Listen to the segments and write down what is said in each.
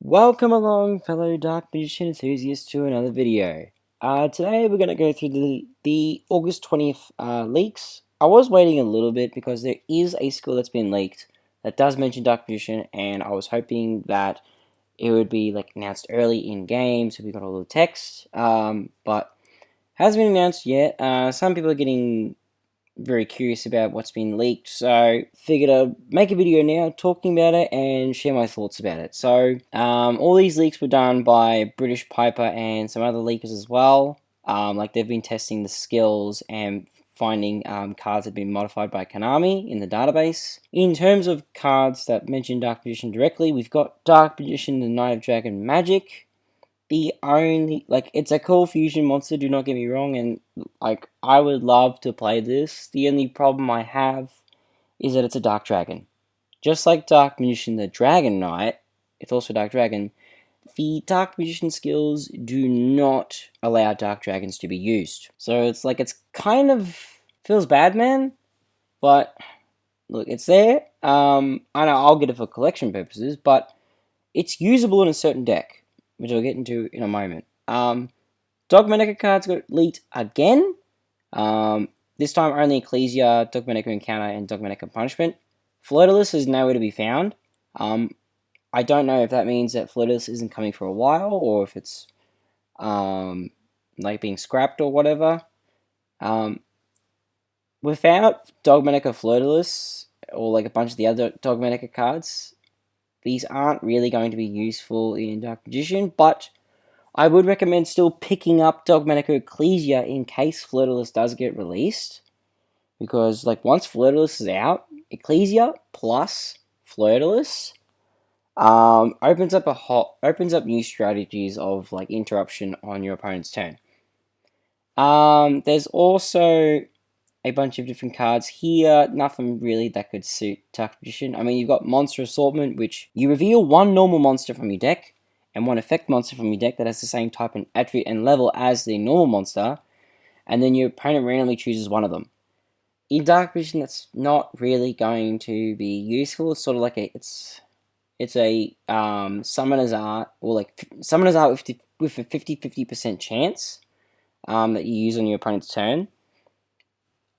Welcome along, fellow Dark Magician enthusiasts, to another video. Today we're going to go through the August 20th leaks. I was waiting a little bit because there is a skill that's been leaked that does mention Dark Magician, and I was hoping that it would be announced early in game, so we got all the text. But hasn't been announced yet. Some people are getting very curious about what's been leaked, so figured I'd make a video now talking about it and share my thoughts about it. So all these leaks were done by British Piper and some other leakers as well. They've been testing the skills and finding cards that have been modified by Konami in the database. In terms of cards that mention Dark Magician directly, we've got Dark Magician, the Knight of Dragon Magic. The only, it's a cool fusion monster, do not get me wrong, and, I would love to play this. The only problem I have is that it's a Dark Dragon. Just like Dark Magician the Dragon Knight, it's also Dark Dragon, the Dark Magician skills do not allow Dark Dragons to be used. So it's kind of feels bad, man, but, look, it's there. I know I'll get it for collection purposes, but it's usable in a certain deck, which I'll get into in a moment. Dogmanica cards got leaked again. This time only Ecclesia, Dogmanica Encounter, and Dogmanica Punishment. Flirtaless is nowhere to be found. I don't know if that means that Flirtaless isn't coming for a while, or if it's being scrapped or whatever. Without Dogmanica Flirtaless, or a bunch of the other Dogmanica cards, these aren't really going to be useful in Dark Magician, but I would recommend still picking up Dogmanica Ecclesia in case Flirtaless does get released. Because, once Flirtaless is out, Ecclesia plus Flirtaless opens up new strategies of, interruption on your opponent's turn. There's also a bunch of different cards here, nothing really that could suit Dark Magician. I mean, you've got Monster Assortment, which you reveal one normal monster from your deck, and one effect monster from your deck that has the same type and attribute and level as the normal monster, and then your opponent randomly chooses one of them. In Dark Magician, that's not really going to be useful. It's sort of it's a Summoner's Art, or Summoner's Art with a 50% chance that you use on your opponent's turn.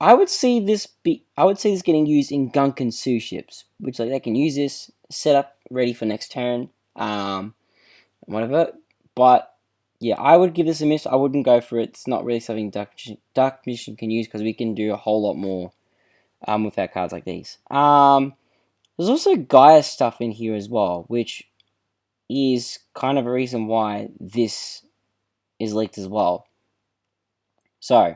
I would see this getting used in Gunk and Sue ships, which they can use this, set up ready for next turn, whatever. But yeah, I would give this a miss. I wouldn't go for it. It's not really something Dark Magician can use, because we can do a whole lot more with our cards like these. There's also Gaia stuff in here as well, which is kind of a reason why this is leaked as well. So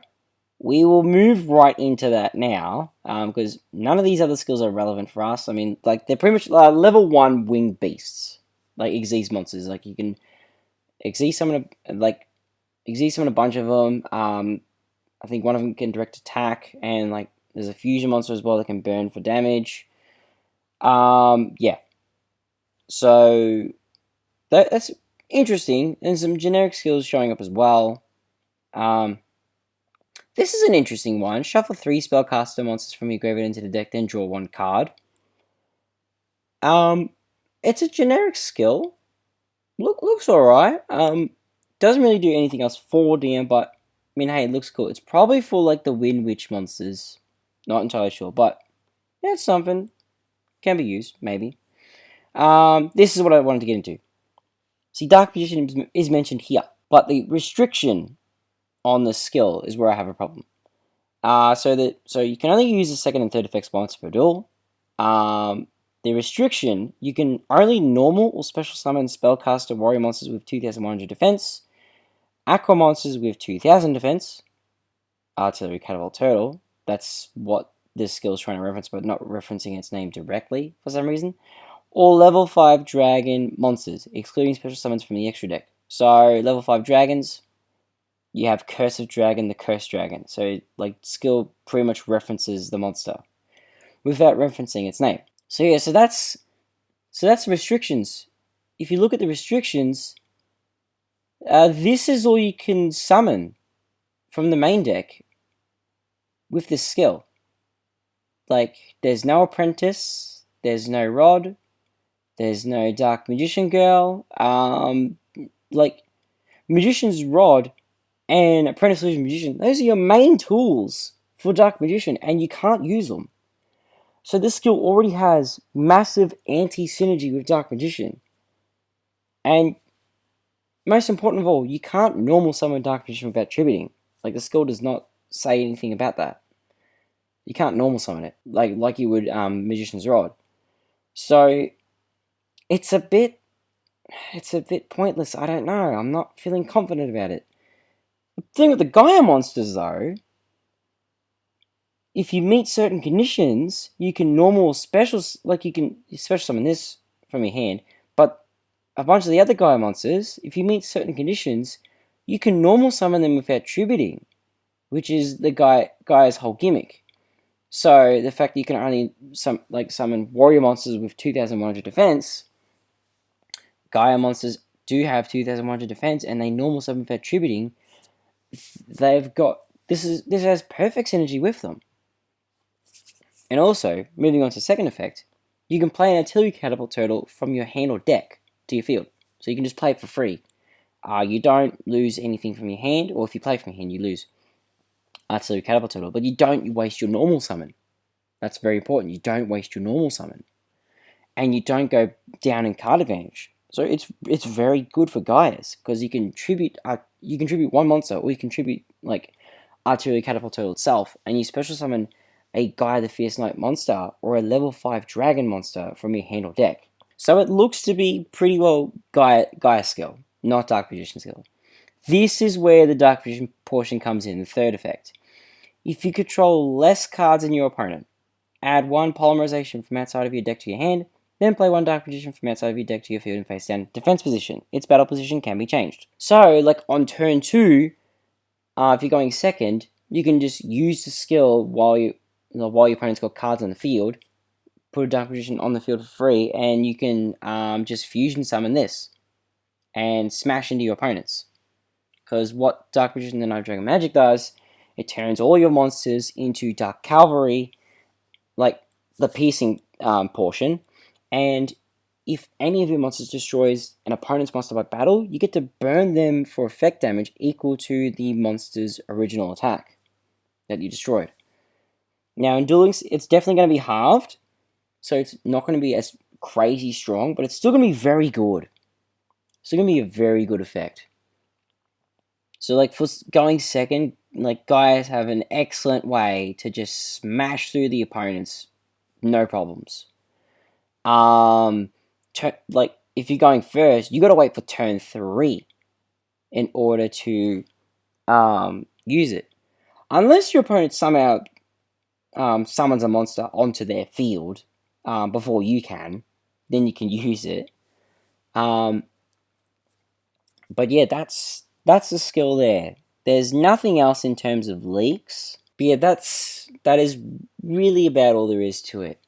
we will move right into that now, because none of these other skills are relevant for us. I mean, they're pretty much level 1 winged beasts, Xyz monsters. You can Xyz summon a bunch of them. I think one of them can direct attack, and there's a fusion monster as well that can burn for damage. Yeah. So that's interesting, and some generic skills showing up as well. This is an interesting one. Shuffle 3 spellcaster monsters from your graveyard into the deck, then draw 1 card. It's a generic skill. Looks alright. Doesn't really do anything else for DM, but I mean, hey, it looks cool. It's probably for the Wind Witch monsters. Not entirely sure, but yeah, it's something. Can be used, maybe. This is what I wanted to get into. See, Dark Magician is mentioned here, but the restriction on the skill is where I have a problem. So you can only use the second and third effects monster per duel. The restriction, you can only normal or special summon spellcaster warrior monsters with 2,100 defense, aqua monsters with 2,000 defense, artillery catapult turtle. That's what this skill is trying to reference, but not referencing its name directly for some reason. Or level 5 dragon monsters, excluding special summons from the extra deck. So level 5 dragons, you have Curse of Dragon, the Cursed Dragon. So, skill pretty much references the monster without referencing its name. So yeah, so that's restrictions. If you look at the restrictions, this is all you can summon from the main deck with this skill. There's no Apprentice, there's no Rod, There's no Dark Magician Girl. Like, Magician's Rod and Apprentice Illusion Magician, those are your main tools for Dark Magician, and you can't use them. So this skill already has massive anti-synergy with Dark Magician. And most important of all, you can't normal summon Dark Magician without tributing. Like, the skill does not say anything about that. You can't normal summon it, like you would Magician's Rod. So it's a bit pointless. I don't know. I'm not feeling confident about it. The thing with the Gaia monsters, though, if you meet certain conditions, you can normal specials, like you can special summon this from your hand, but a bunch of the other Gaia monsters, if you meet certain conditions, you can normal summon them without tributing, which is the Gaia's whole gimmick. So the fact that you can only summon warrior monsters with 2,100 defense, Gaia monsters do have 2,100 defense, and they normal summon without tributing. They've got this has perfect synergy with them. And also, moving on to the second effect, you can play an artillery catapult turtle from your hand or deck to your field. So you can just play it for free. You don't lose anything from your hand, or if you play from your hand, you lose artillery catapult turtle, but you don't waste your normal summon. That's very important. You don't waste your normal summon. And you don't go down in card advantage. So it's very good for Gaias, because you can tribute one monster, or you can tribute like artillery catapult turtle itself, and you special summon a Gaia the Fierce Knight monster or a level 5 dragon monster from your hand or deck. So it looks to be pretty well Gaia skill, not Dark Magician skill. This is where the Dark Magician portion comes in, the third effect. If you control less cards than your opponent, add 1 polymerization from outside of your deck to your hand, then play 1 Dark Magician from outside of your deck to your field and face down defense position. Its battle position can be changed. So, like on turn 2, if you're going second, you can just use the skill while your opponent's got cards on the field, put a Dark Magician on the field for free, and you can just fusion summon this and smash into your opponents. Because what Dark Magician and Night Dragon Magic does, it turns all your monsters into Dark Cavalry, like the piercing portion, and if any of your monsters destroys an opponent's monster by battle, you get to burn them for effect damage equal to the monster's original attack that you destroyed. Now in Duel Links, it's definitely going to be halved, so it's not going to be as crazy strong, but it's still going to be very good. It's still going to be a very good effect. So like for going second, like guys have an excellent way to just smash through the opponents, no problems. Like if you're going first, you got to wait for turn 3 in order to use it, unless your opponent somehow summons a monster onto their field before you can, then you can use it. But yeah, that's the skill there. There's nothing else in terms of leaks. But yeah, that is really about all there is to it.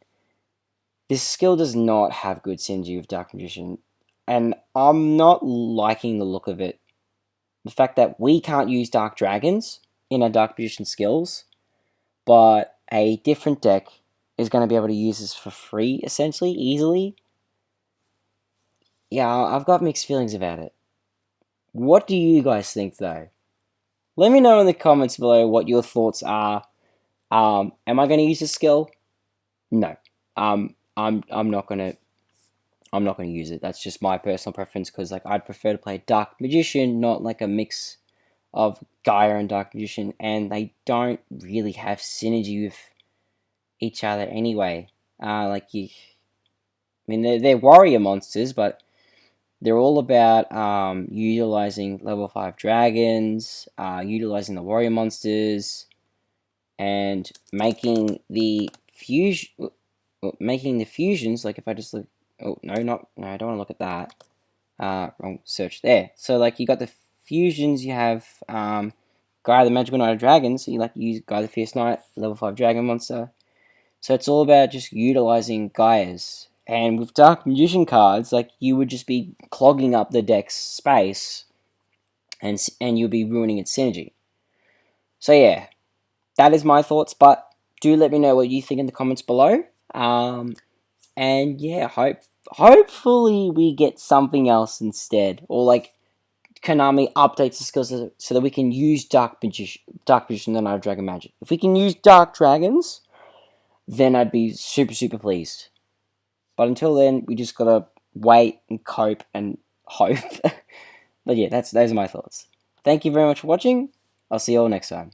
This skill does not have good synergy with Dark Magician, and I'm not liking the look of it. The fact that we can't use Dark Dragons in our Dark Magician skills, but a different deck is going to be able to use this for free, essentially, easily. Yeah, I've got mixed feelings about it. What do you guys think, though? Let me know in the comments below what your thoughts are. Am I going to use this skill? No. I'm not gonna use it. That's just my personal preference, because like I'd prefer to play Dark Magician, not like a mix of Gaia and Dark Magician, and they don't really have synergy with each other anyway. They're warrior monsters, but they're all about utilizing level 5 dragons, utilizing the warrior monsters, and making the fusions. Like if I just look, I don't want to look at that. Wrong search there. So like you got the fusions, you have Guy the Magical Knight of Dragons, so you like use Guy the Fierce Knight, level 5 dragon monster. So it's all about just utilizing Gaias. And with Dark Magician cards, like you would just be clogging up the deck's space, and you'll be ruining its synergy. So yeah, that is my thoughts, but do let me know what you think in the comments below. And yeah, hopefully we get something else instead, or like Konami updates the skills so that we can use Dark Magician and our Dragon Magic. If we can use Dark Dragons, then I'd be super pleased. But until then, we just gotta wait and cope and hope. But yeah, those are my thoughts. Thank you very much for watching. I'll see you all next time.